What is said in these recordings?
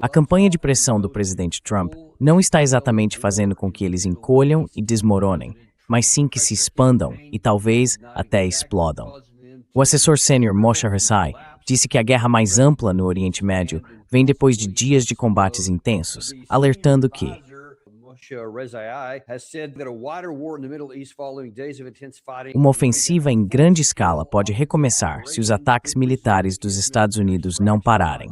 A campanha de pressão do presidente Trump não está exatamente fazendo com que eles encolham e desmoronem, mas sim que se expandam e talvez até explodam. O assessor sênior Moshe Hersai disse que a guerra mais ampla no Oriente Médio vem depois de dias de combates intensos, alertando que uma ofensiva em grande escala pode recomeçar se os ataques militares dos Estados Unidos não pararem.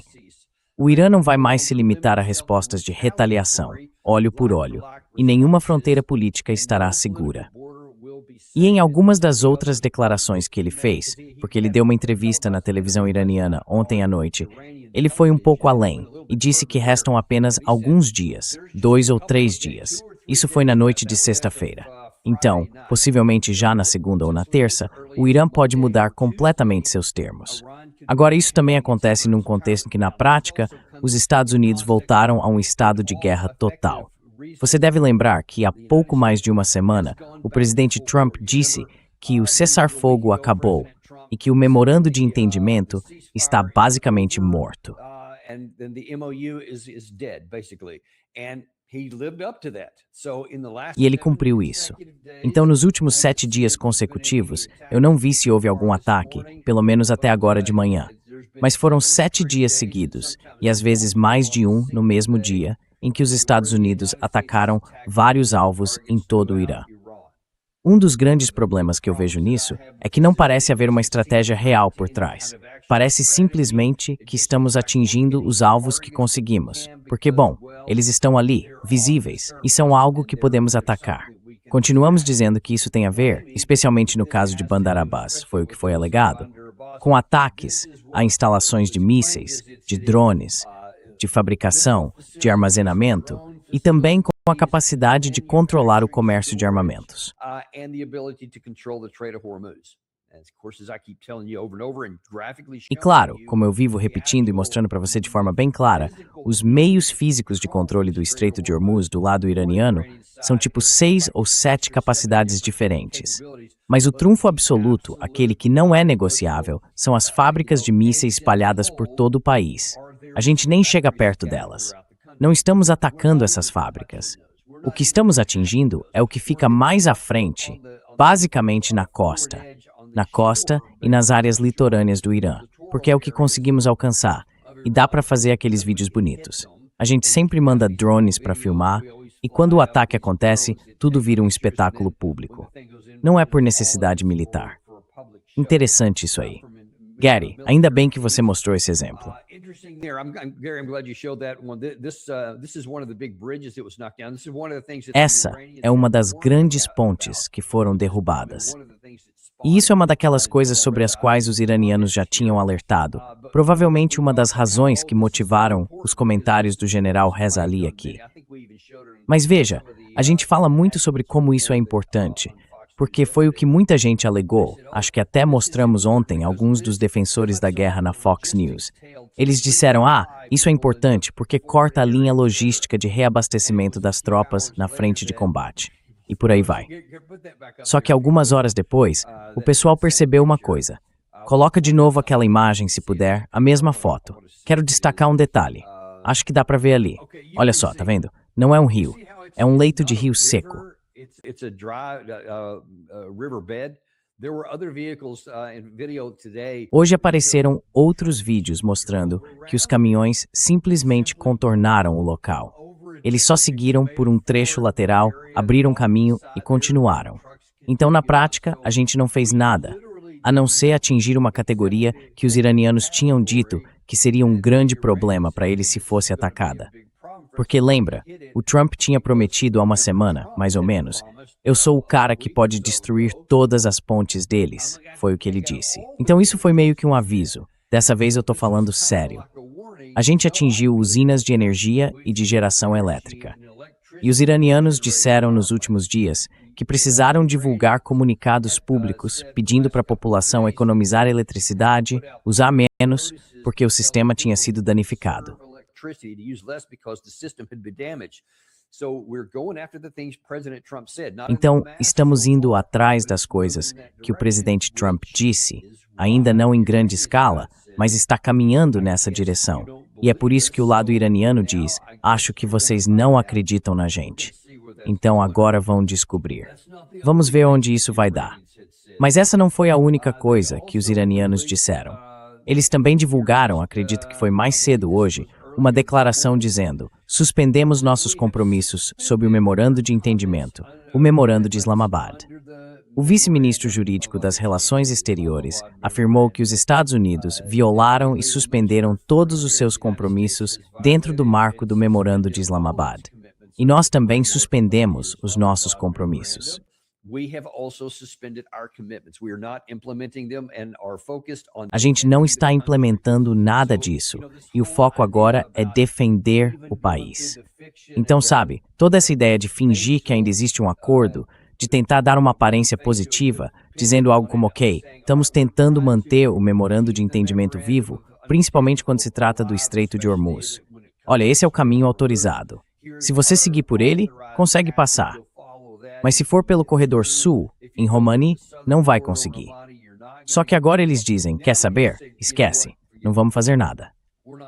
O Irã não vai mais se limitar a respostas de retaliação, olho por olho, e nenhuma fronteira política estará segura. E em algumas das outras declarações que ele fez, porque ele deu uma entrevista na televisão iraniana ontem à noite, ele foi um pouco além e disse que restam apenas alguns dias, 2 ou 3 dias. Isso foi na noite de sexta-feira. Então, possivelmente já na segunda ou na terça, o Irã pode mudar completamente seus termos. Agora, isso também acontece num contexto em que, na prática, os Estados Unidos voltaram a um estado de guerra total. Você deve lembrar que há pouco mais de uma semana, o presidente Trump disse que o cessar-fogo acabou e que o memorando de entendimento está basicamente morto. E ele cumpriu isso. Então, nos últimos 7 dias consecutivos, eu não vi se houve algum ataque, pelo menos até agora de manhã. Mas foram 7 dias seguidos, e às vezes mais de um no mesmo dia, em que os Estados Unidos atacaram vários alvos em todo o Irã. Um dos grandes problemas que eu vejo nisso é que não parece haver uma estratégia real por trás. Parece simplesmente que estamos atingindo os alvos que conseguimos. Porque, bom, eles estão ali, visíveis, e são algo que podemos atacar. Continuamos dizendo que isso tem a ver, especialmente no caso de Bandar Abbas, foi o que foi alegado, com ataques a instalações de mísseis, de drones, de fabricação, de armazenamento e também com a capacidade de controlar o comércio de armamentos. E claro, como eu vivo repetindo e mostrando para você de forma bem clara, os meios físicos de controle do Estreito de Hormuz do lado iraniano são tipo 6 ou 7 capacidades diferentes. Mas o trunfo absoluto, aquele que não é negociável, são as fábricas de mísseis espalhadas por todo o país. A gente nem chega perto delas. Não estamos atacando essas fábricas. O que estamos atingindo é o que fica mais à frente, basicamente na costa e nas áreas litorâneas do Irã, porque é o que conseguimos alcançar, e dá para fazer aqueles vídeos bonitos. A gente sempre manda drones para filmar, e quando o ataque acontece, tudo vira um espetáculo público. Não é por necessidade militar. Interessante isso aí. Gary, ainda bem que você mostrou esse exemplo. Essa é uma das grandes pontes que foram derrubadas. E isso é uma daquelas coisas sobre as quais os iranianos já tinham alertado. Provavelmente uma das razões que motivaram os comentários do general Reza Ali aqui. Mas veja, a gente fala muito sobre como isso é importante, porque foi o que muita gente alegou, acho que até mostramos ontem alguns dos defensores da guerra na Fox News. Eles disseram, isso é importante porque corta a linha logística de reabastecimento das tropas na frente de combate. E por aí vai. Só que algumas horas depois, o pessoal percebeu uma coisa. Coloca de novo aquela imagem, se puder, a mesma foto. Quero destacar um detalhe. Acho que dá para ver ali. Olha só, tá vendo? Não é um rio, é um leito de rio seco. Hoje apareceram outros vídeos mostrando que os caminhões simplesmente contornaram o local. Eles só seguiram por um trecho lateral, abriram caminho e continuaram. Então, na prática, a gente não fez nada, a não ser atingir uma categoria que os iranianos tinham dito que seria um grande problema para eles se fosse atacada. Porque lembra, o Trump tinha prometido há uma semana, mais ou menos, eu sou o cara que pode destruir todas as pontes deles, foi o que ele disse. Então isso foi meio que um aviso. Dessa vez eu tô falando sério. A gente atingiu usinas de energia e de geração elétrica. E os iranianos disseram nos últimos dias que precisaram divulgar comunicados públicos pedindo para a população economizar eletricidade, usar menos, porque o sistema tinha sido danificado. Então, estamos indo atrás das coisas que o presidente Trump disse, ainda não em grande escala, mas está caminhando nessa direção. E é por isso que o lado iraniano diz: acho que vocês não acreditam na gente. Então agora vão descobrir. Vamos ver onde isso vai dar. Mas essa não foi a única coisa que os iranianos disseram. Eles também divulgaram, acredito que foi mais cedo hoje, uma declaração dizendo: suspendemos nossos compromissos sob o Memorando de Entendimento, o Memorando de Islamabad. O vice-ministro jurídico das Relações Exteriores afirmou que os Estados Unidos violaram e suspenderam todos os seus compromissos dentro do marco do Memorando de Islamabad. E nós também suspendemos os nossos compromissos. A gente não está implementando nada disso, e o foco agora é defender o país. Então, sabe, toda essa ideia de fingir que ainda existe um acordo, de tentar dar uma aparência positiva, dizendo algo como: ok, estamos tentando manter o memorando de entendimento vivo, principalmente quando se trata do Estreito de Hormuz. Olha, esse é o caminho autorizado. Se você seguir por ele, consegue passar. Mas se for pelo corredor sul, em Romani, não vai conseguir. Só que agora eles dizem: quer saber? Esquece, não vamos fazer nada.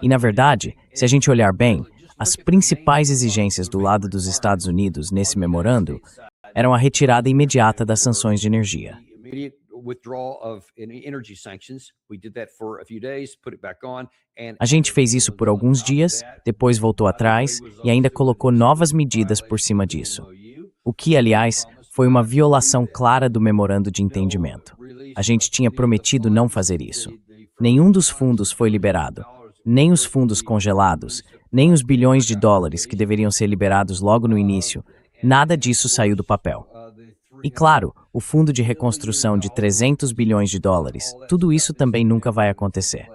E na verdade, se a gente olhar bem, as principais exigências do lado dos Estados Unidos nesse memorando eram a retirada imediata das sanções de energia. A gente fez isso por alguns dias, depois voltou atrás e ainda colocou novas medidas por cima disso. O que, aliás, foi uma violação clara do memorando de entendimento. A gente tinha prometido não fazer isso. Nenhum dos fundos foi liberado, nem os fundos congelados, nem os bilhões de dólares que deveriam ser liberados logo no início. Nada disso saiu do papel. E claro, o fundo de reconstrução de 300 bilhões de dólares, tudo isso também nunca vai acontecer.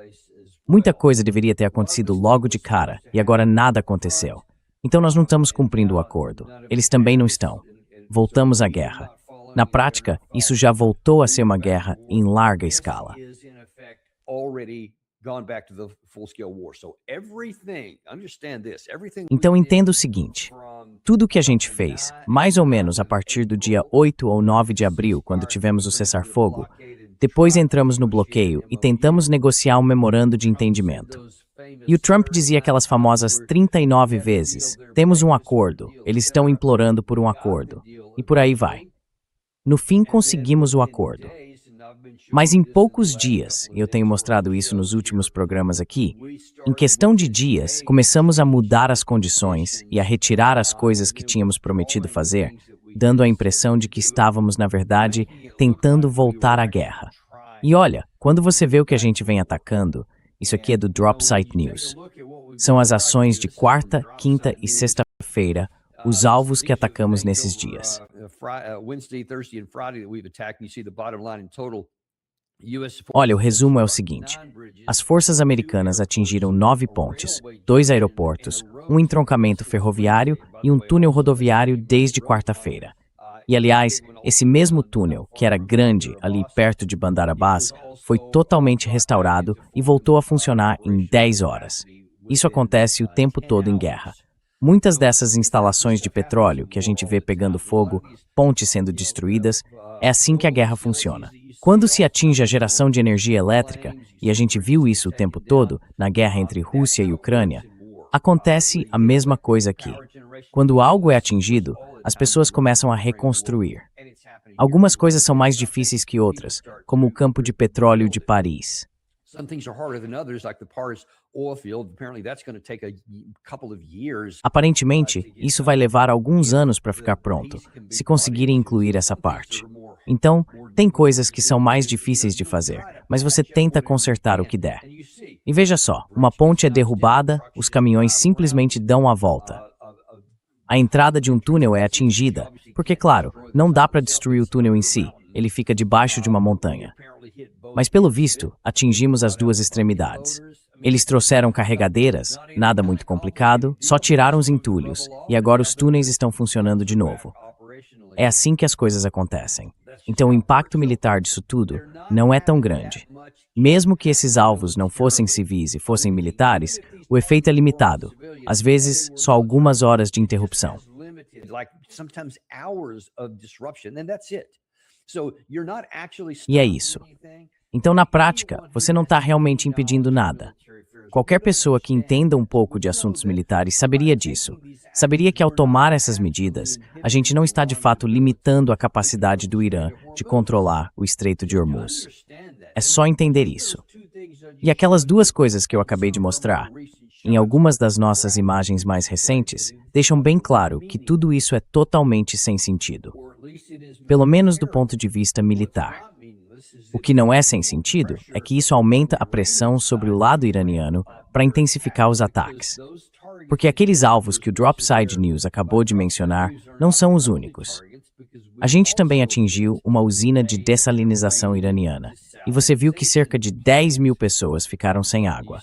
Muita coisa deveria ter acontecido logo de cara, e agora nada aconteceu. Então nós não estamos cumprindo o acordo. Eles também não estão. Voltamos à guerra. Na prática, isso já voltou a ser uma guerra em larga escala. Então entenda o seguinte: tudo o que a gente fez, mais ou menos a partir do dia 8 ou 9 de abril, quando tivemos o cessar-fogo, depois entramos no bloqueio e tentamos negociar um memorando de entendimento. E o Trump dizia aquelas famosas 39 vezes: temos um acordo, eles estão implorando por um acordo. E por aí vai. No fim, conseguimos o acordo. Mas em poucos dias, e eu tenho mostrado isso nos últimos programas aqui, em questão de dias, começamos a mudar as condições e a retirar as coisas que tínhamos prometido fazer, dando a impressão de que estávamos, na verdade, tentando voltar à guerra. E olha, quando você vê o que a gente vem atacando, isso aqui é do Drop Site News. São as ações de quarta, quinta e sexta-feira, os alvos que atacamos nesses dias. Olha, o resumo é o seguinte: as forças americanas atingiram 9 pontes, 2 aeroportos, um entroncamento ferroviário e um túnel rodoviário desde quarta-feira. E, aliás, esse mesmo túnel, que era grande ali perto de Bandar Abbas, foi totalmente restaurado e voltou a funcionar em 10 horas. Isso acontece o tempo todo em guerra. Muitas dessas instalações de petróleo que a gente vê pegando fogo, pontes sendo destruídas, é assim que a guerra funciona. Quando se atinge a geração de energia elétrica, e a gente viu isso o tempo todo na guerra entre Rússia e Ucrânia, acontece a mesma coisa aqui. Quando algo é atingido, as pessoas começam a reconstruir. Algumas coisas são mais difíceis que outras, como o campo de petróleo de Paris. Aparentemente, isso vai levar alguns anos para ficar pronto, se conseguirem incluir essa parte. Então, tem coisas que são mais difíceis de fazer, mas você tenta consertar o que der. E veja só, uma ponte é derrubada, os caminhões simplesmente dão a volta. A entrada de um túnel é atingida, porque, claro, não dá para destruir o túnel em si, ele fica debaixo de uma montanha. Mas, pelo visto, atingimos as duas extremidades. Eles trouxeram carregadeiras, nada muito complicado, só tiraram os entulhos, e agora os túneis estão funcionando de novo. É assim que as coisas acontecem. Então o impacto militar disso tudo não é tão grande. Mesmo que esses alvos não fossem civis e fossem militares, o efeito é limitado, às vezes só algumas horas de interrupção. E é isso. Então, na prática, você não está realmente impedindo nada. Qualquer pessoa que entenda um pouco de assuntos militares saberia disso. Saberia que ao tomar essas medidas, a gente não está de fato limitando a capacidade do Irã de controlar o Estreito de Hormuz. É só entender isso. E aquelas duas coisas que eu acabei de mostrar, em algumas das nossas imagens mais recentes, deixam bem claro que tudo isso é totalmente sem sentido. Pelo menos do ponto de vista militar. O que não é sem sentido é que isso aumenta a pressão sobre o lado iraniano para intensificar os ataques. Porque aqueles alvos que o Dropside News acabou de mencionar não são os únicos. A gente também atingiu uma usina de dessalinização iraniana. E você viu que cerca de 10 mil pessoas ficaram sem água.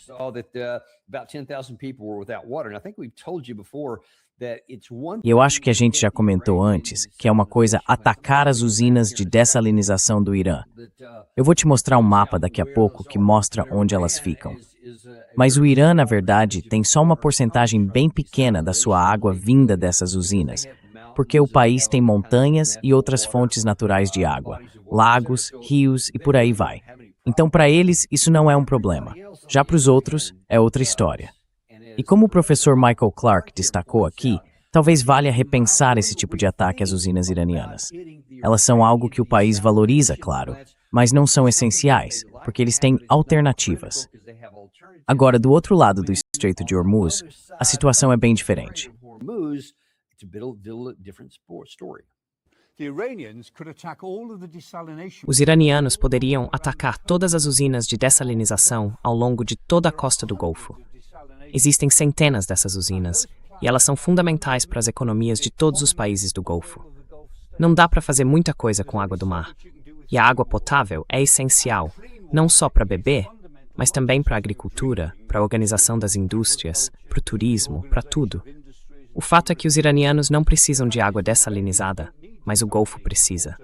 E eu acho que a gente já comentou antes que é uma coisa atacar as usinas de dessalinização do Irã. Eu vou te mostrar um mapa daqui a pouco que mostra onde elas ficam. Mas o Irã, na verdade, tem só uma porcentagem bem pequena da sua água vinda dessas usinas, porque o país tem montanhas e outras fontes naturais de água, lagos, rios e por aí vai. Então, para eles, isso não é um problema. Já para os outros, é outra história. E como o professor Michael Clark destacou aqui, talvez valha repensar esse tipo de ataque às usinas iranianas. Elas são algo que o país valoriza, claro, mas não são essenciais, porque eles têm alternativas. Agora, do outro lado do Estreito de Hormuz, a situação é bem diferente. Os iranianos poderiam atacar todas as usinas de dessalinização ao longo de toda a costa do Golfo. Existem centenas dessas usinas, e elas são fundamentais para as economias de todos os países do Golfo. Não dá para fazer muita coisa com água do mar. E a água potável é essencial, não só para beber, mas também para a agricultura, para a organização das indústrias, para o turismo, para tudo. O fato é que os iranianos não precisam de água dessalinizada, mas o Golfo precisa.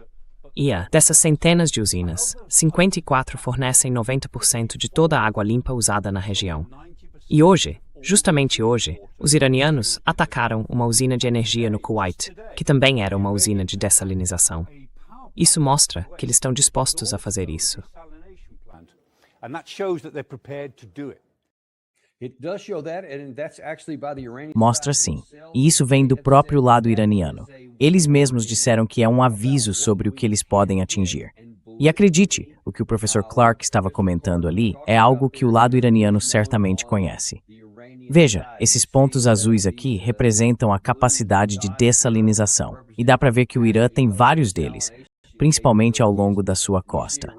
Dessas centenas de usinas, 54 fornecem 90% de toda a água limpa usada na região. E hoje, justamente hoje, os iranianos atacaram uma usina de energia no Kuwait, que também era uma usina de dessalinização. Isso mostra que eles estão dispostos a fazer isso. Mostra sim, e isso vem do próprio lado iraniano. Eles mesmos disseram que é um aviso sobre o que eles podem atingir. E acredite, o que o professor Clark estava comentando ali é algo que o lado iraniano certamente conhece. Veja, esses pontos azuis aqui representam a capacidade de dessalinização, e dá para ver que o Irã tem vários deles, principalmente ao longo da sua costa.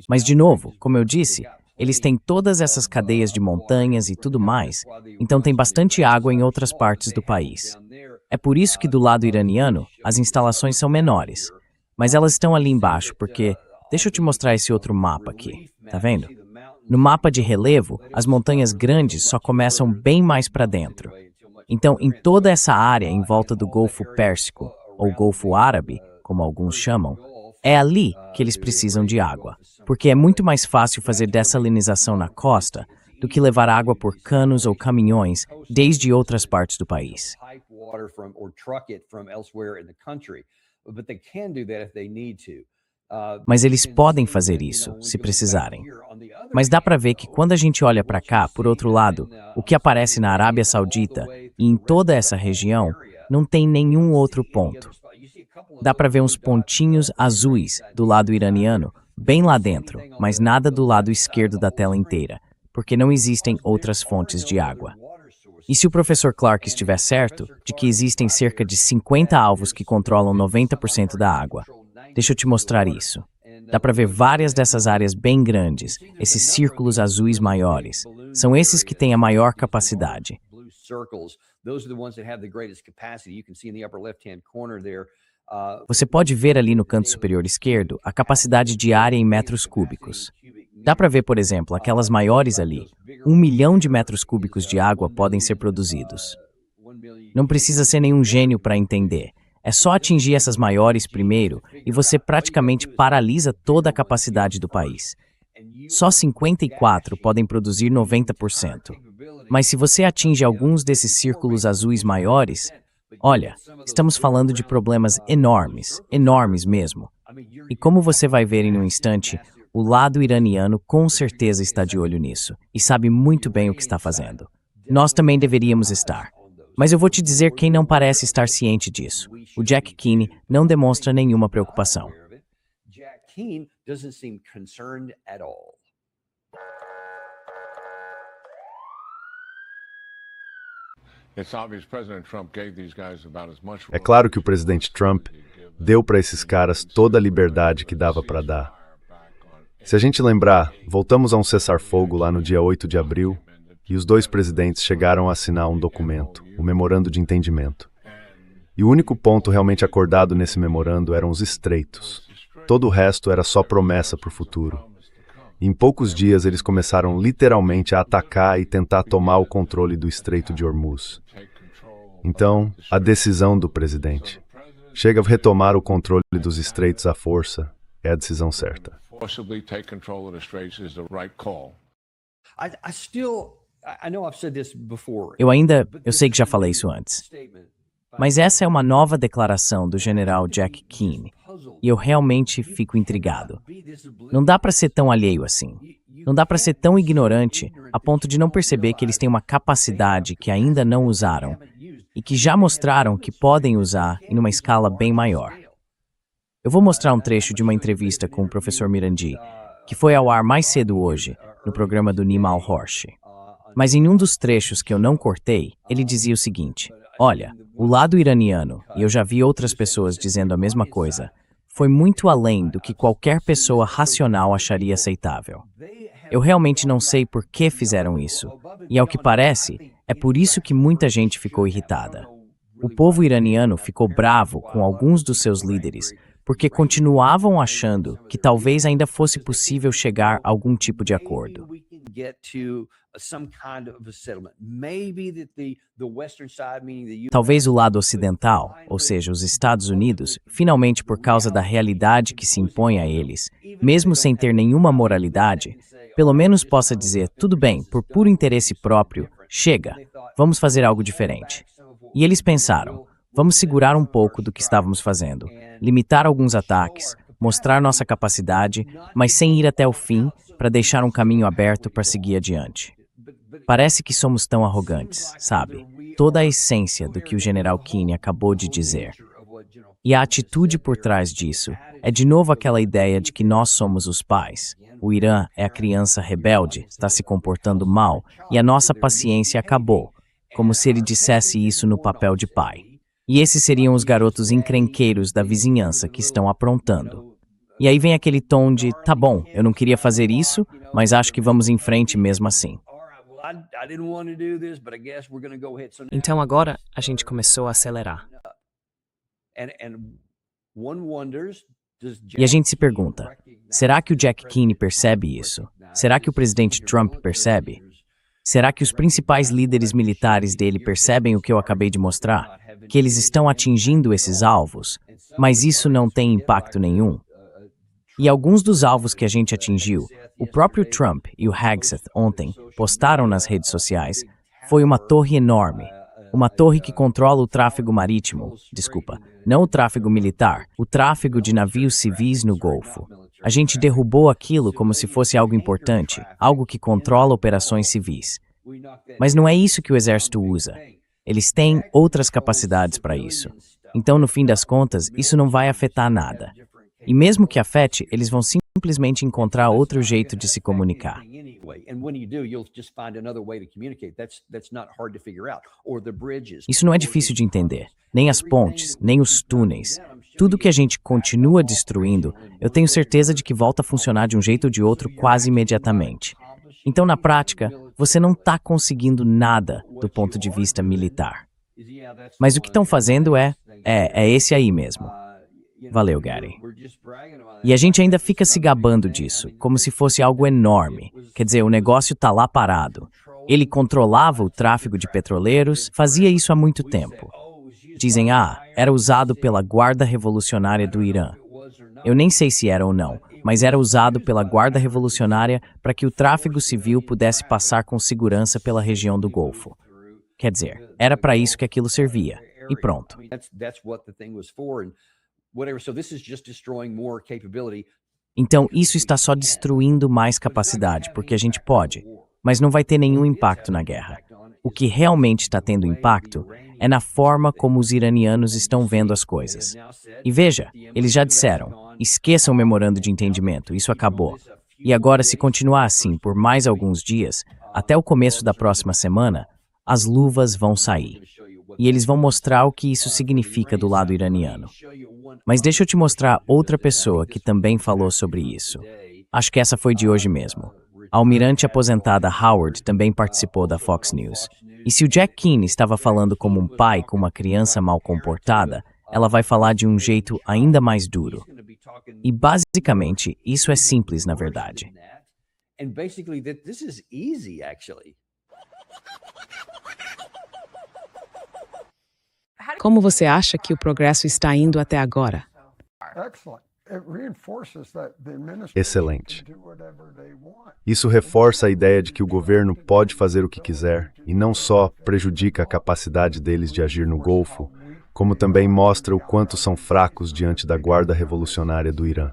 Mas, de novo, como eu disse, eles têm todas essas cadeias de montanhas e tudo mais, então tem bastante água em outras partes do país. É por isso que do lado iraniano, as instalações são menores. Mas elas estão ali embaixo, porque... Deixa eu te mostrar esse outro mapa aqui, tá vendo? No mapa de relevo, as montanhas grandes só começam bem mais para dentro. Então, em toda essa área em volta do Golfo Pérsico, ou Golfo Árabe, como alguns chamam, é ali que eles precisam de água, porque é muito mais fácil fazer dessalinização na costa do que levar água por canos ou caminhões desde outras partes do país. Mas eles podem fazer isso, se precisarem. Mas dá para ver que quando a gente olha para cá, por outro lado, o que aparece na Arábia Saudita e em toda essa região, não tem nenhum outro ponto. Dá para ver uns pontinhos azuis do lado iraniano, bem lá dentro, mas nada do lado esquerdo da tela inteira, porque não existem outras fontes de água. E se o professor Clark estiver certo de que existem cerca de 50 alvos que controlam 90% da água, deixa eu te mostrar isso. Dá para ver várias dessas áreas bem grandes, esses círculos azuis maiores. São esses que têm a maior capacidade. Você pode ver ali no canto superior esquerdo a capacidade de área em metros cúbicos. Dá para ver, por exemplo, aquelas maiores ali. 1 milhão de metros cúbicos de água podem ser produzidos. Não precisa ser nenhum gênio para entender. É só atingir essas maiores primeiro e você praticamente paralisa toda a capacidade do país. Só 54 podem produzir 90%. Mas se você atinge alguns desses círculos azuis maiores, olha, estamos falando de problemas enormes, enormes mesmo. E como você vai ver em um instante, o lado iraniano com certeza está de olho nisso e sabe muito bem o que está fazendo. Nós também deveríamos estar. Mas eu vou te dizer quem não parece estar ciente disso. O Jack Keane não demonstra nenhuma preocupação. Jack Keane doesn't seem concerned at all. É claro que o presidente Trump deu para esses caras toda a liberdade que dava para dar. Se a gente lembrar, voltamos a um cessar-fogo lá no dia 8 de abril e os dois presidentes chegaram a assinar um documento, o Memorando de Entendimento. E o único ponto realmente acordado nesse memorando eram os estreitos. Todo o resto era só promessa para o futuro. E em poucos dias eles começaram literalmente a atacar e tentar tomar o controle do Estreito de Hormuz. Então, a decisão do presidente chega a retomar o controle dos estreitos à força é a decisão certa. Eu sei que já falei isso antes. Mas essa é uma nova declaração do general Jack Keane, e eu realmente fico intrigado. Não dá para ser tão alheio assim. Não dá para ser tão ignorante a ponto de não perceber que eles têm uma capacidade que ainda não usaram e que já mostraram que podem usar em uma escala bem maior. Eu vou mostrar um trecho de uma entrevista com o professor Mirandi, que foi ao ar mais cedo hoje, no programa do Nima Al-Horshi. Mas em um dos trechos que eu não cortei, ele dizia o seguinte: olha, o lado iraniano, e eu já vi outras pessoas dizendo a mesma coisa, foi muito além do que qualquer pessoa racional acharia aceitável. Eu realmente não sei por que fizeram isso, e ao que parece, é por isso que muita gente ficou irritada. O povo iraniano ficou bravo com alguns dos seus líderes, porque continuavam achando que talvez ainda fosse possível chegar a algum tipo de acordo. Talvez o lado ocidental, ou seja, os Estados Unidos, finalmente por causa da realidade que se impõe a eles, mesmo sem ter nenhuma moralidade, pelo menos possa dizer, tudo bem, por puro interesse próprio, chega, vamos fazer algo diferente. E eles pensaram, vamos segurar um pouco do que estávamos fazendo, limitar alguns ataques, mostrar nossa capacidade, mas sem ir até o fim, para deixar um caminho aberto para seguir adiante. Parece que somos tão arrogantes, sabe? Toda a essência do que o general Keane acabou de dizer. E a atitude por trás disso é de novo aquela ideia de que nós somos os pais. O Irã é a criança rebelde, está se comportando mal, e a nossa paciência acabou, como se ele dissesse isso no papel de pai. E esses seriam os garotos encrenqueiros da vizinhança que estão aprontando. E aí vem aquele tom de, tá bom, eu não queria fazer isso, mas acho que vamos em frente mesmo assim. Então agora a gente começou a acelerar. E a gente se pergunta, será que o Jack Keane percebe isso? Será que o presidente Trump percebe? Será que os principais líderes militares dele percebem o que eu acabei de mostrar? Que eles estão atingindo esses alvos, mas isso não tem impacto nenhum? E alguns dos alvos que a gente atingiu, o próprio Trump e o Hegseth ontem postaram nas redes sociais, foi uma torre enorme. Uma torre que controla o tráfego marítimo, não o tráfego militar, o tráfego de navios civis no Golfo. A gente derrubou aquilo como se fosse algo importante, algo que controla operações civis. Mas não é isso que o exército usa. Eles têm outras capacidades para isso. Então, no fim das contas, isso não vai afetar nada. E mesmo que afete, eles vão simplesmente encontrar outro jeito de se comunicar. Isso não é difícil de entender. Nem as pontes, nem os túneis. Tudo que a gente continua destruindo, eu tenho certeza de que volta a funcionar de um jeito ou de outro quase imediatamente. Então, na prática, você não está conseguindo nada do ponto de vista militar. Mas o que estão fazendo é esse aí mesmo. Valeu, Gary. E a gente ainda fica se gabando disso, como se fosse algo enorme. Quer dizer, o negócio tá lá parado. Ele controlava o tráfego de petroleiros, fazia isso há muito tempo. Dizem, era usado pela Guarda Revolucionária do Irã. Eu nem sei se era ou não, mas era usado pela Guarda Revolucionária para que o tráfego civil pudesse passar com segurança pela região do Golfo. Quer dizer, era para isso que aquilo servia. E pronto. Então, isso está só destruindo mais capacidade, porque a gente pode, mas não vai ter nenhum impacto na guerra. O que realmente está tendo impacto é na forma como os iranianos estão vendo as coisas. E veja, eles já disseram, esqueçam o memorando de entendimento, isso acabou. E agora, se continuar assim por mais alguns dias, até o começo da próxima semana, as luvas vão sair. E eles vão mostrar o que isso significa do lado iraniano. Mas deixa eu te mostrar outra pessoa que também falou sobre isso. Acho que essa foi de hoje mesmo. A almirante aposentada Howard também participou da Fox News. E se o Jack Keane estava falando como um pai com uma criança mal comportada, ela vai falar de um jeito ainda mais duro. E basicamente, isso é simples, na verdade. Como você acha que o progresso está indo até agora? Excelente. Isso reforça a ideia de que o governo pode fazer o que quiser e não só prejudica a capacidade deles de agir no Golfo, como também mostra o quanto são fracos diante da Guarda Revolucionária do Irã.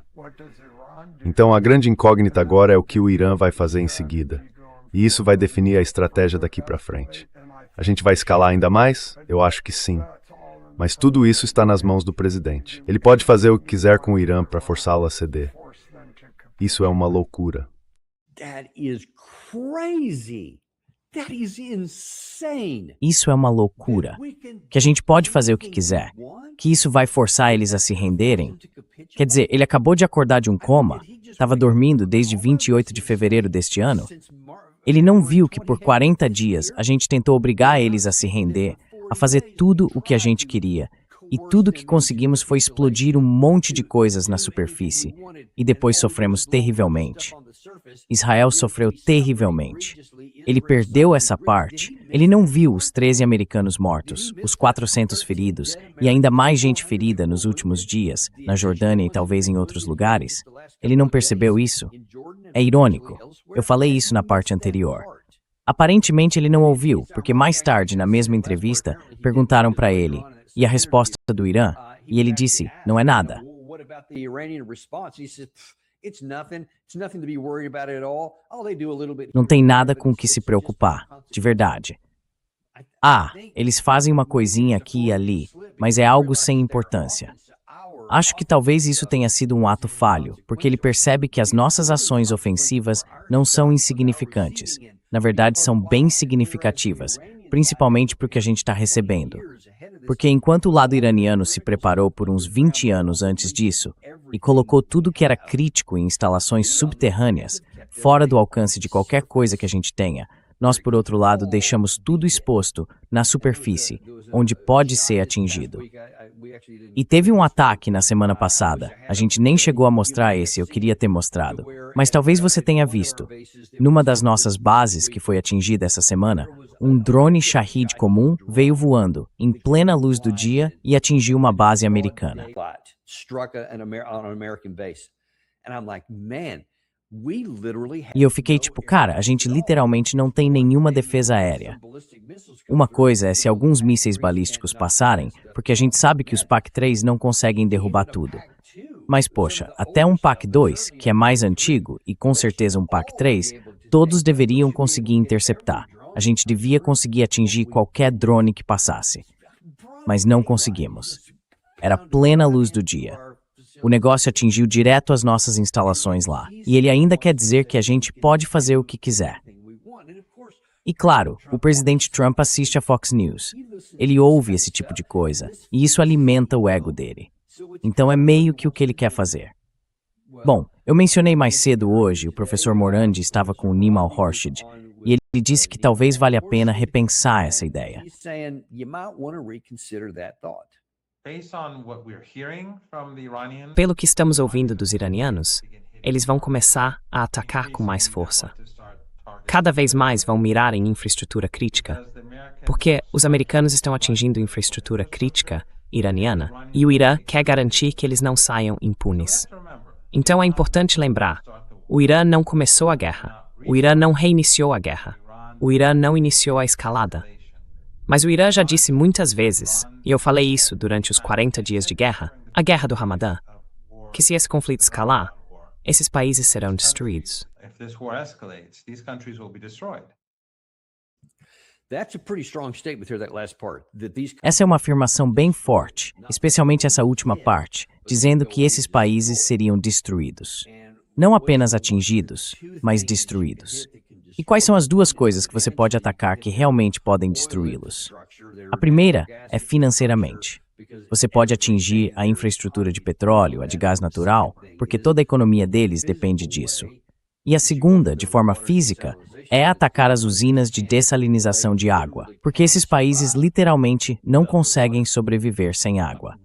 Então, a grande incógnita agora é o que o Irã vai fazer em seguida. E isso vai definir a estratégia daqui para frente. A gente vai escalar ainda mais? Eu acho que sim. Mas tudo isso está nas mãos do presidente. Ele pode fazer o que quiser com o Irã para forçá-lo a ceder. Isso é uma loucura. Isso é uma loucura. Que a gente pode fazer o que quiser. Que isso vai forçar eles a se renderem. Quer dizer, ele acabou de acordar de um coma, estava dormindo desde 28 de fevereiro deste ano. Ele não viu que por 40 dias a gente tentou obrigar eles a se render, a fazer tudo o que a gente queria. E tudo que conseguimos foi explodir um monte de coisas na superfície. E depois sofremos terrivelmente. Israel sofreu terrivelmente. Ele perdeu essa parte. Ele não viu os 13 americanos mortos, os 400 feridos e ainda mais gente ferida nos últimos dias, na Jordânia e talvez em outros lugares. Ele não percebeu isso. É irônico. Eu falei isso na parte anterior. Aparentemente ele não ouviu, porque mais tarde, na mesma entrevista, perguntaram para ele, e a resposta do Irã? E ele disse, não é nada. Não tem nada com o que se preocupar, de verdade. Eles fazem uma coisinha aqui e ali, mas é algo sem importância. Acho que talvez isso tenha sido um ato falho, porque ele percebe que as nossas ações ofensivas não são insignificantes. Na verdade, são bem significativas, principalmente para o que a gente está recebendo. Porque enquanto o lado iraniano se preparou por uns 20 anos antes disso e colocou tudo que era crítico em instalações subterrâneas, fora do alcance de qualquer coisa que a gente tenha, nós, por outro lado, deixamos tudo exposto na superfície, onde pode ser atingido. E teve um ataque na semana passada. A gente nem chegou a mostrar esse, eu queria ter mostrado. Mas talvez você tenha visto. Numa das nossas bases que foi atingida essa semana, um drone Shahed comum veio voando, em plena luz do dia, e atingiu uma base americana. E eu fiquei tipo, cara, a gente literalmente não tem nenhuma defesa aérea. Uma coisa é se alguns mísseis balísticos passarem, porque a gente sabe que os PAC-3 não conseguem derrubar tudo. Mas, poxa, até um PAC-2, que é mais antigo, e com certeza um PAC-3, todos deveriam conseguir interceptar. A gente devia conseguir atingir qualquer drone que passasse. Mas não conseguimos. Era plena luz do dia. O negócio atingiu direto as nossas instalações lá. E ele ainda quer dizer que a gente pode fazer o que quiser. E claro, o presidente Trump assiste a Fox News. Ele ouve esse tipo de coisa, e isso alimenta o ego dele. Então é meio que o que ele quer fazer. Bom, eu mencionei mais cedo hoje, o professor Morandi estava com o Nimal Horshid, e ele disse que talvez valha a pena repensar essa ideia. Pelo que estamos ouvindo dos iranianos, eles vão começar a atacar com mais força. Cada vez mais vão mirar em infraestrutura crítica, porque os americanos estão atingindo infraestrutura crítica iraniana e o Irã quer garantir que eles não saiam impunes. Então é importante lembrar, o Irã não começou a guerra, o Irã não reiniciou a guerra, o Irã não iniciou a escalada. Mas o Irã já disse muitas vezes, e eu falei isso durante os 40 dias de guerra, a guerra do Ramadã, que se esse conflito escalar, esses países serão destruídos. Essa é uma afirmação bem forte, especialmente essa última parte, dizendo que esses países seriam destruídos. Não apenas atingidos, mas destruídos. E quais são as duas coisas que você pode atacar que realmente podem destruí-los? A primeira é financeiramente. Você pode atingir a infraestrutura de petróleo, a de gás natural, porque toda a economia deles depende disso. E a segunda, de forma física, é atacar as usinas de dessalinização de água, porque esses países literalmente não conseguem sobreviver sem água.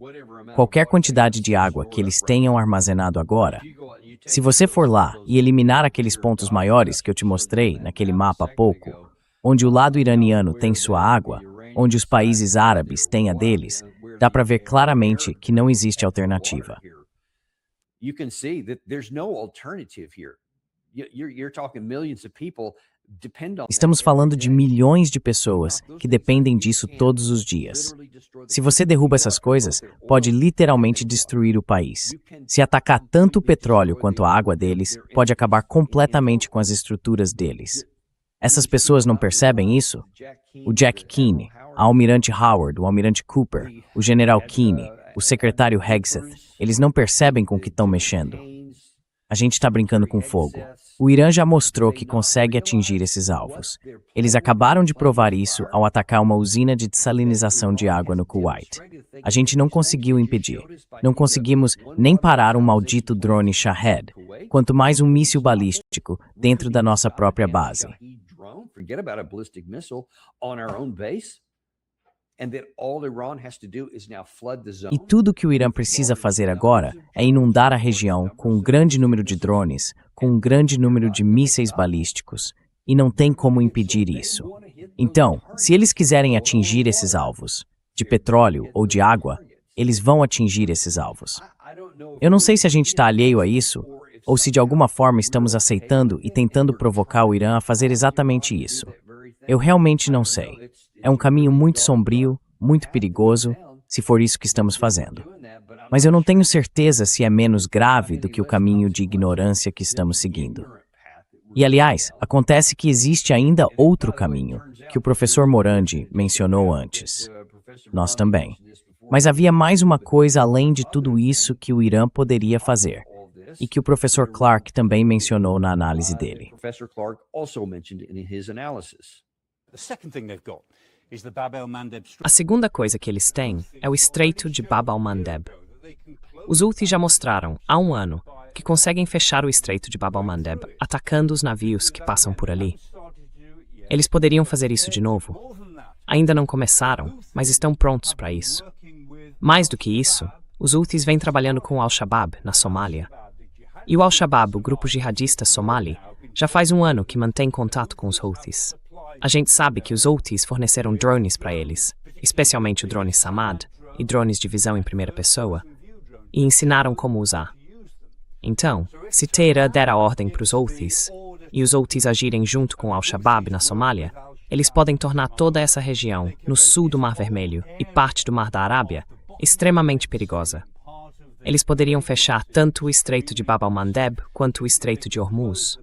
Qualquer quantidade de água que eles tenham armazenado agora, se você for lá e eliminar aqueles pontos maiores que eu te mostrei naquele mapa há pouco, onde o lado iraniano tem sua água, onde os países árabes têm a deles, dá para ver claramente que não existe alternativa. Estamos falando de milhões de pessoas que dependem disso todos os dias. Se você derruba essas coisas, pode literalmente destruir o país. Se atacar tanto o petróleo quanto a água deles, pode acabar completamente com as estruturas deles. Essas pessoas não percebem isso? O Jack Keane, a almirante Howard, o almirante Cooper, o general Keane, o secretário Hegseth, eles não percebem com o que estão mexendo. A gente está brincando com fogo. O Irã já mostrou que consegue atingir esses alvos. Eles acabaram de provar isso ao atacar uma usina de dessalinização de água no Kuwait. A gente não conseguiu impedir. Não conseguimos nem parar um maldito drone Shahed, quanto mais um míssil balístico dentro da nossa própria base. E tudo que o Irã precisa fazer agora é inundar a região com um grande número de drones, com um grande número de mísseis balísticos, e não tem como impedir isso. Então, se eles quiserem atingir esses alvos, de petróleo ou de água, eles vão atingir esses alvos. Eu não sei se a gente está alheio a isso, ou se de alguma forma estamos aceitando e tentando provocar o Irã a fazer exatamente isso. Eu realmente não sei. É um caminho muito sombrio, muito perigoso, se for isso que estamos fazendo. Mas eu não tenho certeza se é menos grave do que o caminho de ignorância que estamos seguindo. E, aliás, acontece que existe ainda outro caminho, que o professor Morandi mencionou antes. Nós também. Mas havia mais uma coisa além de tudo isso que o Irã poderia fazer, e que o professor Clark também mencionou na análise dele. A segunda coisa que eles têm é o Estreito de Bab al-Mandeb. Os Houthis já mostraram, há um ano, que conseguem fechar o Estreito de Bab al-Mandeb atacando os navios que passam por ali. Eles poderiam fazer isso de novo. Ainda não começaram, mas estão prontos para isso. Mais do que isso, os Houthis vêm trabalhando com o Al-Shabaab, na Somália. E o Al-Shabaab, o grupo jihadista somali, já faz um ano que mantém contato com os Houthis. A gente sabe que os Houthis forneceram drones para eles, especialmente o drone Samad e drones de visão em primeira pessoa, e ensinaram como usar. Então, se Teherã der a ordem para os Houthis, e os Houthis agirem junto com o Al-Shabaab na Somália, eles podem tornar toda essa região, no sul do Mar Vermelho e parte do Mar da Arábia, extremamente perigosa. Eles poderiam fechar tanto o Estreito de Bab al-Mandeb quanto o Estreito de Hormuz.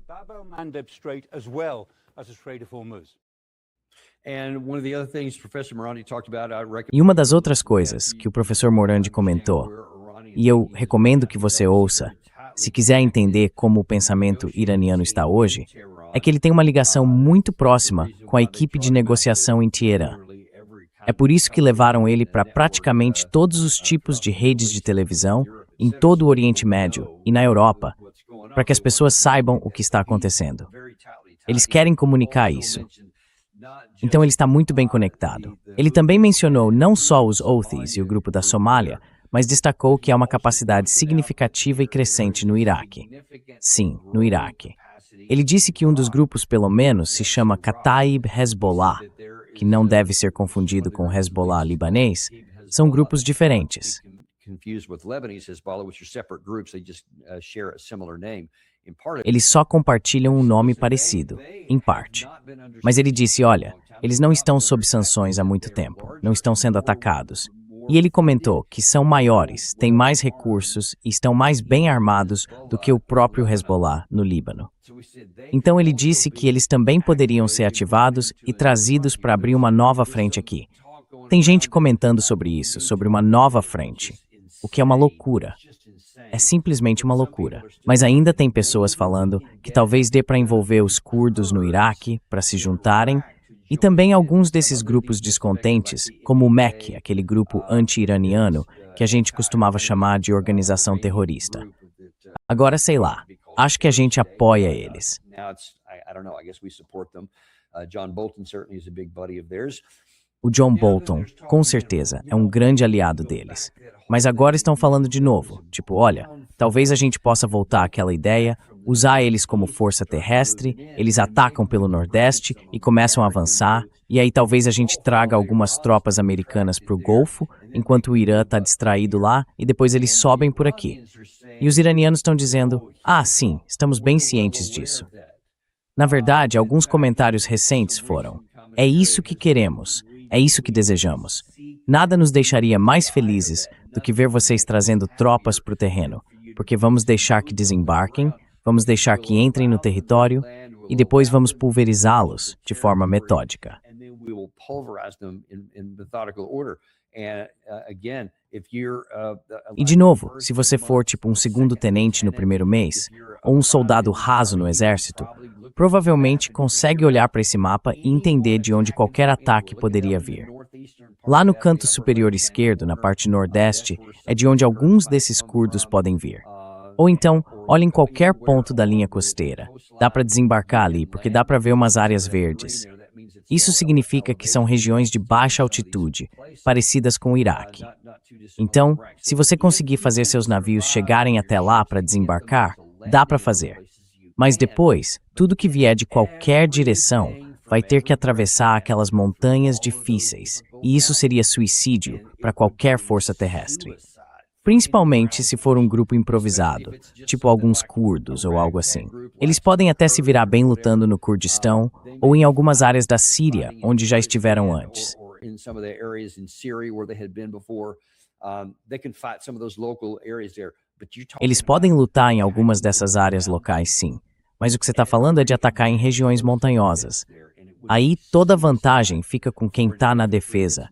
E uma das outras coisas que o professor Morandi comentou, e eu recomendo que você ouça, se quiser entender como o pensamento iraniano está hoje, é que ele tem uma ligação muito próxima com a equipe de negociação em Teherã. É por isso que levaram ele para praticamente todos os tipos de redes de televisão em todo o Oriente Médio e na Europa, para que as pessoas saibam o que está acontecendo. Eles querem comunicar isso. Então ele está muito bem conectado. Ele também mencionou não só os Houthis e o grupo da Somália, mas destacou que há uma capacidade significativa e crescente no Iraque. Sim, no Iraque. Ele disse que um dos grupos, pelo menos, se chama Kataib Hezbollah, que não deve ser confundido com o Hezbollah libanês, são grupos diferentes. Eles só compartilham um nome parecido, em parte. Mas ele disse, olha, eles não estão sob sanções há muito tempo, não estão sendo atacados. E ele comentou que são maiores, têm mais recursos e estão mais bem armados do que o próprio Hezbollah no Líbano. Então ele disse que eles também poderiam ser ativados e trazidos para abrir uma nova frente aqui. Tem gente comentando sobre isso, sobre uma nova frente, o que é uma loucura. É simplesmente uma loucura. Mas ainda tem pessoas falando que talvez dê para envolver os curdos no Iraque, para se juntarem, e também alguns desses grupos descontentes, como o MEK, aquele grupo anti-iraniano, que a gente costumava chamar de organização terrorista. Agora, sei lá, acho que a gente apoia eles. O John Bolton, com certeza, é um grande aliado deles. Mas agora estão falando de novo, tipo, olha, talvez a gente possa voltar àquela ideia, usar eles como força terrestre, eles atacam pelo Nordeste e começam a avançar, e aí talvez a gente traga algumas tropas americanas para o Golfo, enquanto o Irã está distraído lá, e depois eles sobem por aqui. E os iranianos estão dizendo, ah, sim, estamos bem cientes disso. Na verdade, alguns comentários recentes foram, é isso que queremos, é isso que desejamos. Nada nos deixaria mais felizes do que ver vocês trazendo tropas para o terreno, porque vamos deixar que desembarquem, vamos deixar que entrem no território e depois vamos pulverizá-los de forma metódica. E de novo, se você for tipo um segundo tenente no primeiro mês, ou um soldado raso no exército, provavelmente consegue olhar para esse mapa e entender de onde qualquer ataque poderia vir. Lá no canto superior esquerdo, na parte nordeste, é de onde alguns desses curdos podem vir. Ou então, olhe em qualquer ponto da linha costeira. Dá para desembarcar ali, porque dá para ver umas áreas verdes. Isso significa que são regiões de baixa altitude, parecidas com o Iraque. Então, se você conseguir fazer seus navios chegarem até lá para desembarcar, dá para fazer. Mas depois, tudo que vier de qualquer direção vai ter que atravessar aquelas montanhas difíceis, e isso seria suicídio para qualquer força terrestre. Principalmente se for um grupo improvisado, tipo alguns curdos ou algo assim. Eles podem até se virar bem lutando no Kurdistão ou em algumas áreas da Síria, onde já estiveram antes. Eles podem lutar em algumas dessas áreas locais, sim. Mas o que você está falando é de atacar em regiões montanhosas. Aí toda vantagem fica com quem está na defesa.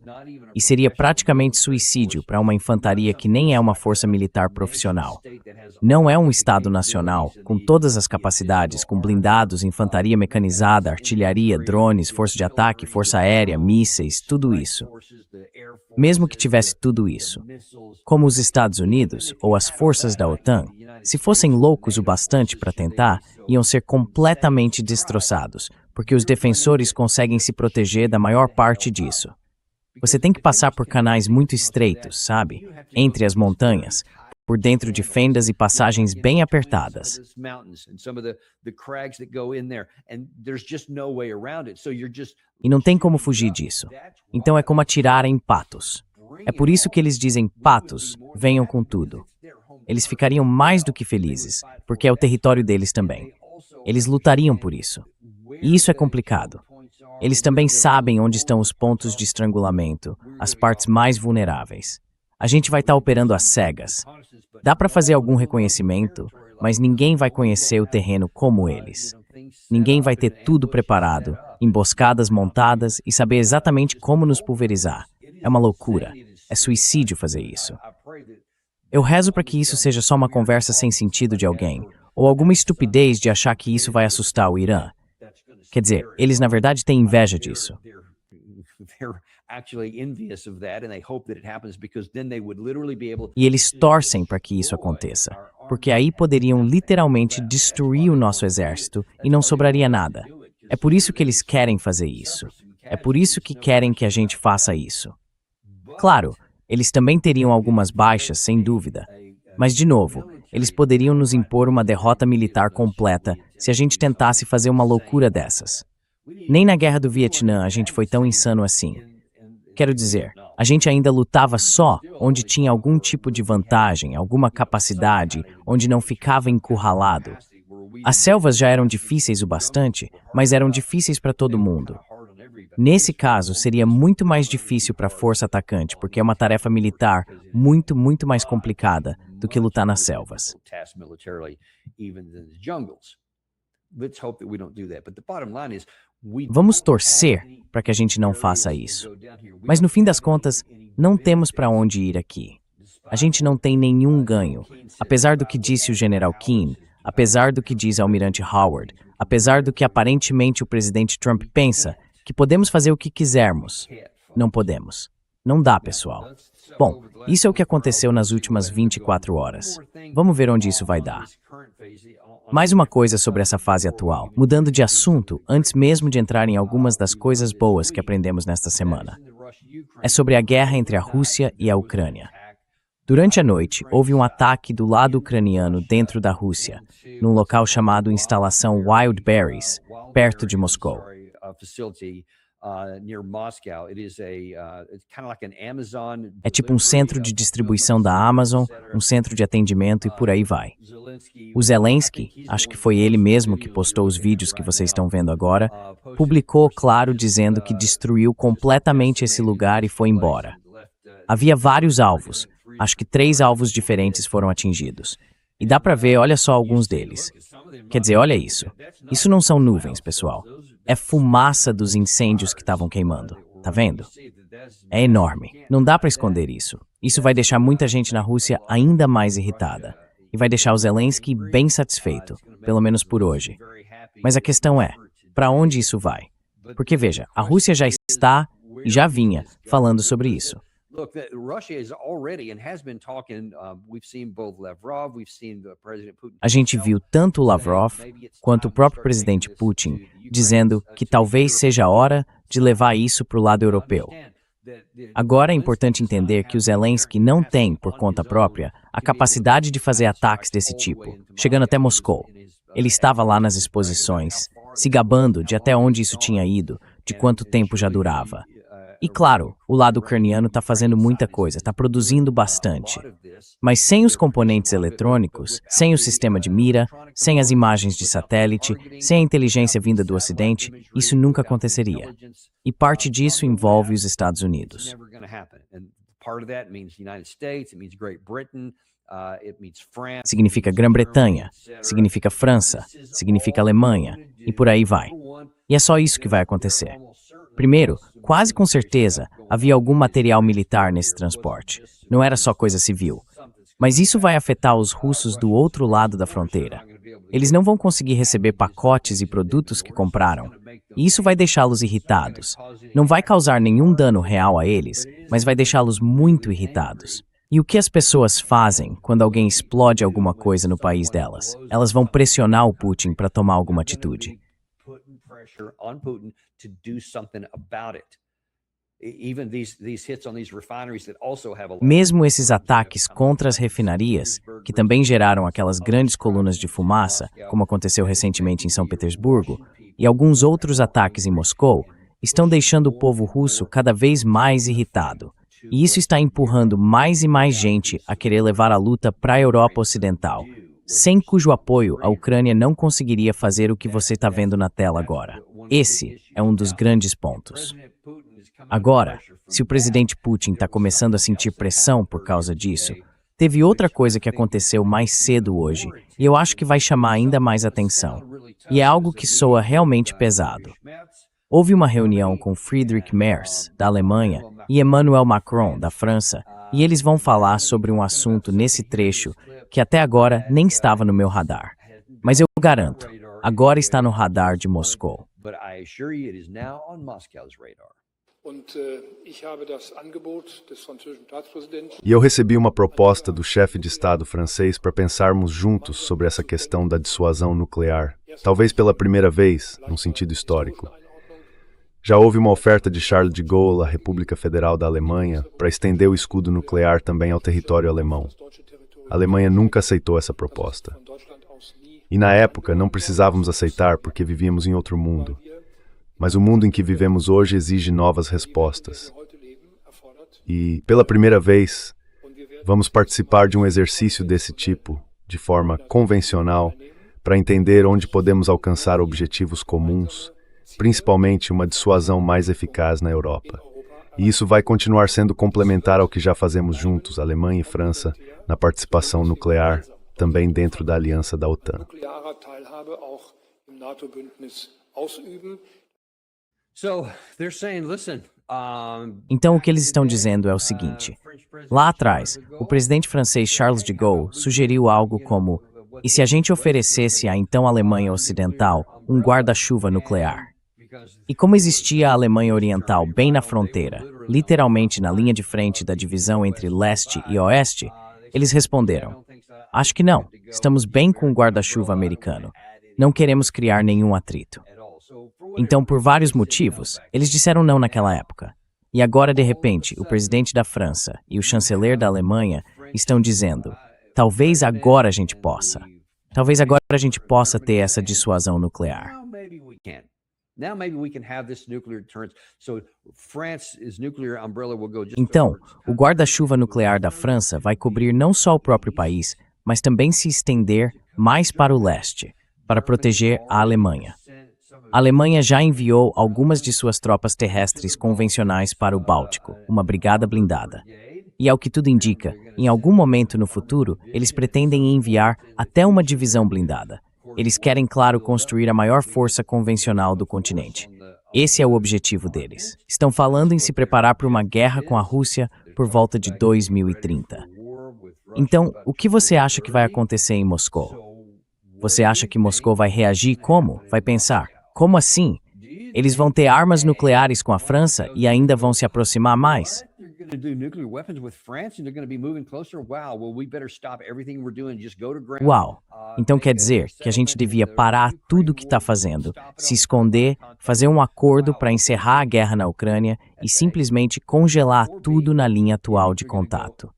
E seria praticamente suicídio para uma infantaria que nem é uma força militar profissional. Não é um Estado nacional, com todas as capacidades, com blindados, infantaria mecanizada, artilharia, drones, força de ataque, força aérea, mísseis, tudo isso. Mesmo que tivesse tudo isso, como os Estados Unidos ou as forças da OTAN, se fossem loucos o bastante para tentar, iam ser completamente destroçados, porque os defensores conseguem se proteger da maior parte disso. Você tem que passar por canais muito estreitos, sabe? Entre as montanhas, por dentro de fendas e passagens bem apertadas. E não tem como fugir disso. Então é como atirar em patos. É por isso que eles dizem, patos, venham com tudo. Eles ficariam mais do que felizes, porque é o território deles também. Eles lutariam por isso. E isso é complicado. Eles também sabem onde estão os pontos de estrangulamento, as partes mais vulneráveis. A gente vai estar operando às cegas. Dá para fazer algum reconhecimento, mas ninguém vai conhecer o terreno como eles. Ninguém vai ter tudo preparado, emboscadas montadas e saber exatamente como nos pulverizar. É uma loucura. É suicídio fazer isso. Eu rezo para que isso seja só uma conversa sem sentido de alguém, ou alguma estupidez de achar que isso vai assustar o Irã. Quer dizer, eles na verdade têm inveja disso. E eles torcem para que isso aconteça, porque aí poderiam literalmente destruir o nosso exército e não sobraria nada. É por isso que eles querem fazer isso. É por isso que querem que a gente faça isso. Claro, eles também teriam algumas baixas, sem dúvida. Mas, de novo, eles poderiam nos impor uma derrota militar completa se a gente tentasse fazer uma loucura dessas. Nem na Guerra do Vietnã a gente foi tão insano assim. Quero dizer, A gente ainda lutava só onde tinha algum tipo de vantagem, alguma capacidade, onde não ficava encurralado. As selvas já eram difíceis o bastante, mas eram difíceis para todo mundo. Nesse caso, seria muito mais difícil para a força atacante, porque é uma tarefa militar muito mais complicada do que lutar nas selvas. Vamos torcer para que a gente não faça isso. Mas no fim das contas, não temos para onde ir aqui. A gente não tem nenhum ganho, apesar do que disse o General Keane, apesar do que diz o Almirante Howard, apesar do que aparentemente o presidente Trump pensa, que podemos fazer o que quisermos. Não podemos. Não dá, pessoal. Bom, isso é o que aconteceu nas últimas 24 horas. Vamos ver onde isso vai dar. Mais uma coisa sobre essa fase atual, mudando de assunto, antes mesmo de entrar em algumas das coisas boas que aprendemos nesta semana. É sobre a guerra entre a Rússia e a Ucrânia. Durante a noite, houve um ataque do lado ucraniano dentro da Rússia, num local chamado Instalação Wild Berries, perto de Moscou. É tipo um centro de distribuição da Amazon, um centro de atendimento e por aí vai. O Zelensky, acho que foi ele mesmo que postou os vídeos que vocês estão vendo agora, publicou claro dizendo que destruiu completamente esse lugar e foi embora. Havia vários alvos, acho que 3 alvos diferentes foram atingidos. E dá pra ver, olha só alguns deles. Quer dizer, olha isso. Isso não são nuvens, pessoal. É fumaça dos incêndios que estavam queimando. Tá vendo? É enorme. Não dá pra esconder isso. Isso vai deixar muita gente na Rússia ainda mais irritada. E vai deixar o Zelensky bem satisfeito, pelo menos por hoje. Mas a questão é, pra onde isso vai? Porque veja, a Rússia já está e já vinha falando sobre isso. A gente viu tanto o Lavrov quanto o próprio presidente Putin dizendo que talvez seja a hora de levar isso para o lado europeu. Agora é importante entender que o Zelensky não tem, por conta própria, a capacidade de fazer ataques desse tipo, chegando até Moscou. Ele estava lá nas exposições, se gabando de até onde isso tinha ido, de quanto tempo já durava. E claro, o lado ucraniano está fazendo muita coisa, está produzindo bastante. Mas sem os componentes eletrônicos, sem o sistema de mira, sem as imagens de satélite, sem a inteligência vinda do Ocidente, isso nunca aconteceria. E parte disso envolve os Estados Unidos. Significa Grã-Bretanha, significa França, significa Alemanha, e por aí vai. E é só isso que vai acontecer. Primeiro, quase com certeza, havia algum material militar nesse transporte. Não era só coisa civil. Mas isso vai afetar os russos do outro lado da fronteira. Eles não vão conseguir receber pacotes e produtos que compraram. E isso vai deixá-los irritados. Não vai causar nenhum dano real a eles, mas vai deixá-los muito irritados. E o que as pessoas fazem quando alguém explode alguma coisa no país delas? Elas vão pressionar o Putin para tomar alguma atitude. Mesmo esses ataques contra as refinarias, que também geraram aquelas grandes colunas de fumaça, como aconteceu recentemente em São Petersburgo, e alguns outros ataques em Moscou, estão deixando o povo russo cada vez mais irritado. E isso está empurrando mais e mais gente a querer levar a luta para a Europa Ocidental, sem cujo apoio a Ucrânia não conseguiria fazer o que você está vendo na tela agora. Esse é um dos grandes pontos. Agora, se o presidente Putin está começando a sentir pressão por causa disso, teve outra coisa que aconteceu mais cedo hoje, e eu acho que vai chamar ainda mais atenção. E é algo que soa realmente pesado. Houve uma reunião com Friedrich Merz, da Alemanha, e Emmanuel Macron, da França, e eles vão falar sobre um assunto nesse trecho que até agora nem estava no meu radar. Mas eu garanto, agora está no radar de Moscou. E eu recebi uma proposta do chefe de Estado francês para pensarmos juntos sobre essa questão da dissuasão nuclear, talvez pela primeira vez, num sentido histórico. Já houve uma oferta de Charles de Gaulle à República Federal da Alemanha para estender o escudo nuclear também ao território alemão. A Alemanha nunca aceitou essa proposta. E na época não precisávamos aceitar porque vivíamos em outro mundo. Mas o mundo em que vivemos hoje exige novas respostas. E, pela primeira vez, vamos participar de um exercício desse tipo, de forma convencional, para entender onde podemos alcançar objetivos comuns, principalmente uma dissuasão mais eficaz na Europa. E isso vai continuar sendo complementar ao que já fazemos juntos, Alemanha e França, na participação nuclear, também dentro da aliança da OTAN. So they're saying, listen, Então, o que eles estão dizendo é o seguinte. Lá atrás, o presidente francês Charles de Gaulle sugeriu algo como: e se a gente oferecesse à então Alemanha Ocidental um guarda-chuva nuclear? E como existia a Alemanha Oriental bem na fronteira, literalmente na linha de frente da divisão entre leste e oeste, eles responderam: acho que não, estamos bem com o guarda-chuva americano. Não queremos criar nenhum atrito. Então, por vários motivos, eles disseram não naquela época. E agora, de repente, o presidente da França e o chanceler da Alemanha estão dizendo: talvez agora a gente possa. Talvez agora a gente possa ter essa dissuasão nuclear. now maybe we can. Now maybe we can have this nuclear deterrence. So France's nuclear umbrella will go just Então, over its o guarda-chuva nuclear da França vai cobrir não só o próprio país, mas também se estender mais para o leste, para proteger a Alemanha. A Alemanha já enviou algumas de suas tropas terrestres convencionais para o Báltico, uma brigada blindada. E ao que tudo indica, em algum momento no futuro, eles pretendem enviar até uma divisão blindada. Eles querem, claro, construir a maior força convencional do continente. Esse é o objetivo deles. Estão falando em se preparar para uma guerra com a Rússia por volta de 2030. Então, o que você acha que vai acontecer em Moscou? Você acha que Moscou vai reagir como? Vai pensar: como assim? Eles vão ter armas nucleares com a França e ainda vão se aproximar mais? They're going to do nuclear weapons with France and they're going to be moving closer. Wow, well, we better stop everything we're doing and just go to ground. Uau! Então quer dizer que a gente devia parar tudo o que está fazendo, se esconder, fazer um acordo para encerrar a guerra na Ucrânia e simplesmente congelar tudo na linha atual de contato.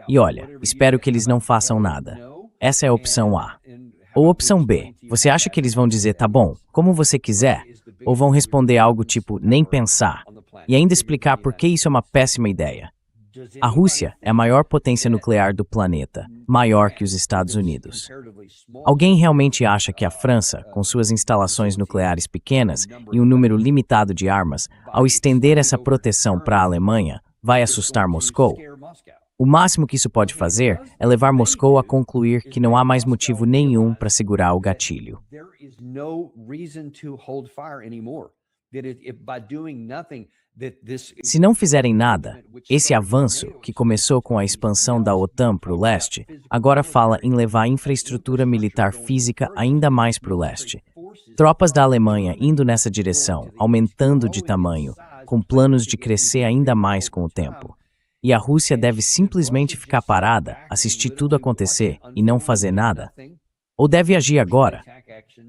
E olha, espero que eles não façam nada. Essa é a opção A. Ou opção B, você acha que eles vão dizer: tá bom, como você quiser? Ou vão responder algo tipo: nem pensar? E ainda explicar por que isso é uma péssima ideia. A Rússia é a maior potência nuclear do planeta, maior que os Estados Unidos. Alguém realmente acha que a França, com suas instalações nucleares pequenas e um número limitado de armas, ao estender essa proteção para a Alemanha, vai assustar Moscou? O máximo que isso pode fazer é levar Moscou a concluir que não há mais motivo nenhum para segurar o gatilho. There is no reason to hold fire anymore. That by doing nothing, that this Se não fizerem nada, esse avanço, que começou com a expansão da OTAN para o leste, agora fala em levar a infraestrutura militar física ainda mais para o leste. Tropas da Alemanha indo nessa direção, aumentando de tamanho, com planos de crescer ainda mais com o tempo. E a Rússia deve simplesmente ficar parada, assistir tudo acontecer e não fazer nada? Ou deve agir agora?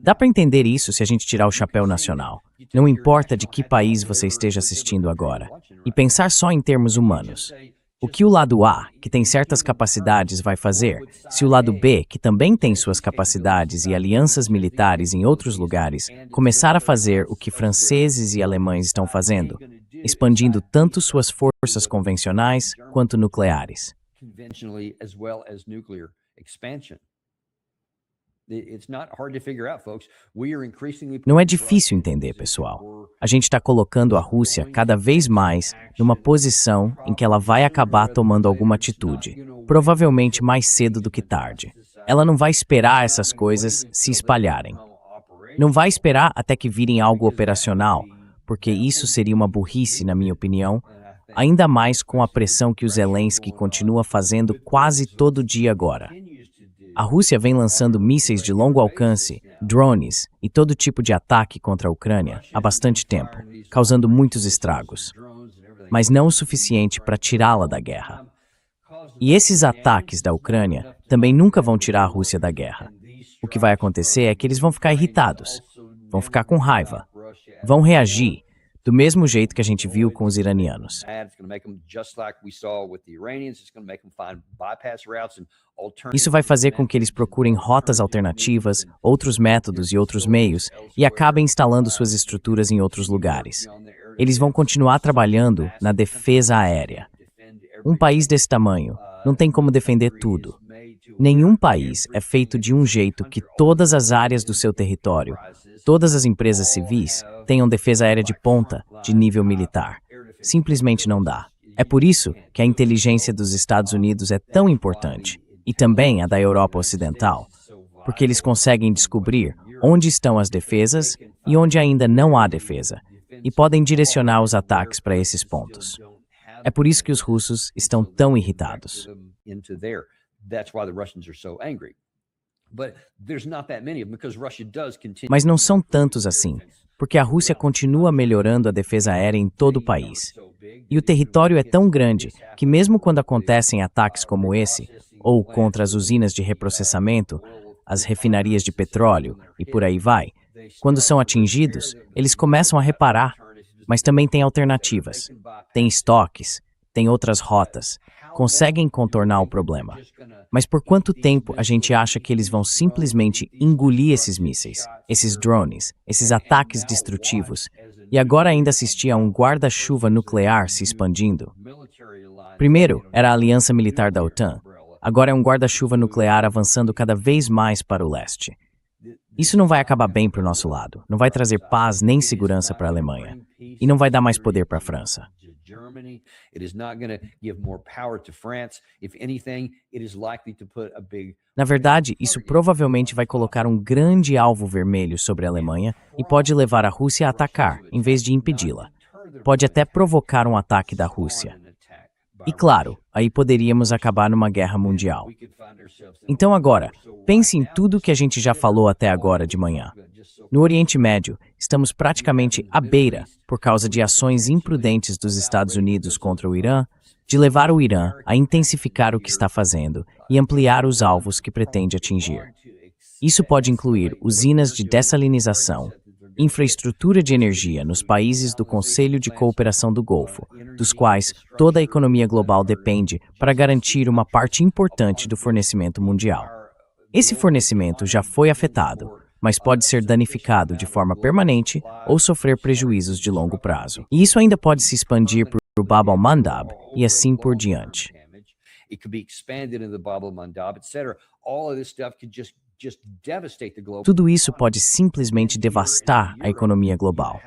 Dá para entender isso se a gente tirar o chapéu nacional. Não importa de que país você esteja assistindo agora. E pensar só em termos humanos. O que o lado A, que tem certas capacidades, vai fazer, se o lado B, que também tem suas capacidades e alianças militares em outros lugares, começar a fazer o que franceses e alemães estão fazendo, expandindo tanto suas forças convencionais quanto nucleares? conventionally as well as nuclear expansion. It's not hard to figure out, folks. We are increasingly Não é difícil entender, pessoal. A gente está colocando a Rússia cada vez mais numa posição em que ela vai acabar tomando alguma atitude, provavelmente mais cedo do que tarde. Ela não vai esperar essas coisas se espalharem. Não vai esperar até que virem algo operacional, porque isso seria uma burrice, na minha opinião, ainda mais com a pressão que o Zelensky continua fazendo quase todo dia agora. A Rússia vem lançando mísseis de longo alcance, drones e todo tipo de ataque contra a Ucrânia há bastante tempo, causando muitos estragos, mas não o suficiente para tirá-la da guerra. E esses ataques da Ucrânia também nunca vão tirar a Rússia da guerra. O que vai acontecer é que eles vão ficar irritados, vão ficar com raiva, vão reagir, do mesmo jeito que a gente viu com os iranianos. Isso vai fazer com que eles procurem rotas alternativas, outros métodos e outros meios, e acabem instalando suas estruturas em outros lugares. Eles vão continuar trabalhando na defesa aérea. Um país desse tamanho não tem como defender tudo. Nenhum país é feito de um jeito que todas as áreas do seu território, todas as empresas civis, tenham defesa aérea de ponta, de nível militar. Simplesmente não dá. É por isso que a inteligência dos Estados Unidos é tão importante, e também a da Europa Ocidental, porque eles conseguem descobrir onde estão as defesas e onde ainda não há defesa, e podem direcionar os ataques para esses pontos. É por isso que os russos estão tão irritados. Mas não são tantos assim, porque a Rússia continua melhorando a defesa aérea em todo o país. E o território é tão grande que mesmo quando acontecem ataques como esse, ou contra as usinas de reprocessamento, as refinarias de petróleo e por aí vai, quando são atingidos, eles começam a reparar, mas também tem alternativas. Tem estoques, tem outras rotas, conseguem contornar o problema. Mas por quanto tempo a gente acha que eles vão simplesmente engolir esses mísseis, esses drones, esses ataques destrutivos, e agora ainda assistir a um guarda-chuva nuclear se expandindo? Primeiro era a aliança militar da OTAN, agora é um guarda-chuva nuclear avançando cada vez mais para o leste. Isso não vai acabar bem para o nosso lado, não vai trazer paz nem segurança para a Alemanha, e não vai dar mais poder para a França. Na verdade, isso provavelmente vai colocar um grande alvo vermelho sobre a Alemanha e pode levar a Rússia a atacar, em vez de impedi-la. Pode até provocar um ataque da Rússia. E claro, aí poderíamos acabar numa guerra mundial. Então agora, pense em tudo que a gente já falou até agora de manhã. No Oriente Médio, estamos praticamente à beira, por causa de ações imprudentes dos Estados Unidos contra o Irã, de levar o Irã a intensificar o que está fazendo e ampliar os alvos que pretende atingir. Isso pode incluir usinas de dessalinização, infraestrutura de energia nos países do Conselho de Cooperação do Golfo, dos quais toda a economia global depende para garantir uma parte importante do fornecimento mundial. Esse fornecimento já foi afetado, mas pode ser danificado de forma permanente ou sofrer prejuízos de longo prazo. E isso ainda pode se expandir para o Bab al-Mandab e assim por diante. Tudo isso pode simplesmente devastar a economia global.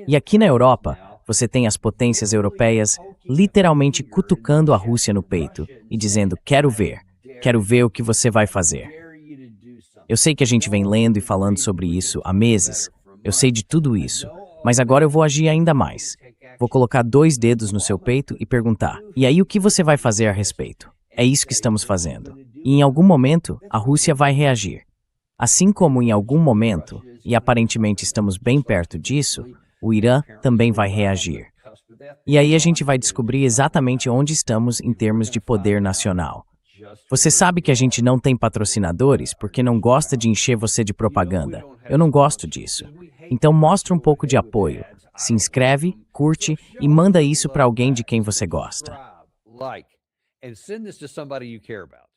E aqui na Europa, você tem as potências europeias literalmente cutucando a Rússia no peito e dizendo: quero ver o que você vai fazer. Eu sei que a gente vem lendo e falando sobre isso há meses, eu sei de tudo isso, mas agora eu vou agir ainda mais. Vou colocar 2 dedos no seu peito e perguntar: e aí o que você vai fazer a respeito? É isso que estamos fazendo. E em algum momento, a Rússia vai reagir. Assim como em algum momento, e aparentemente estamos bem perto disso, o Irã também vai reagir. E aí a gente vai descobrir exatamente onde estamos em termos de poder nacional. Você sabe que a gente não tem patrocinadores porque não gosta de encher você de propaganda. Eu não gosto disso. Então mostra um pouco de apoio. Se inscreve, curte e manda isso para alguém de quem você gosta. And send this to somebody you care about.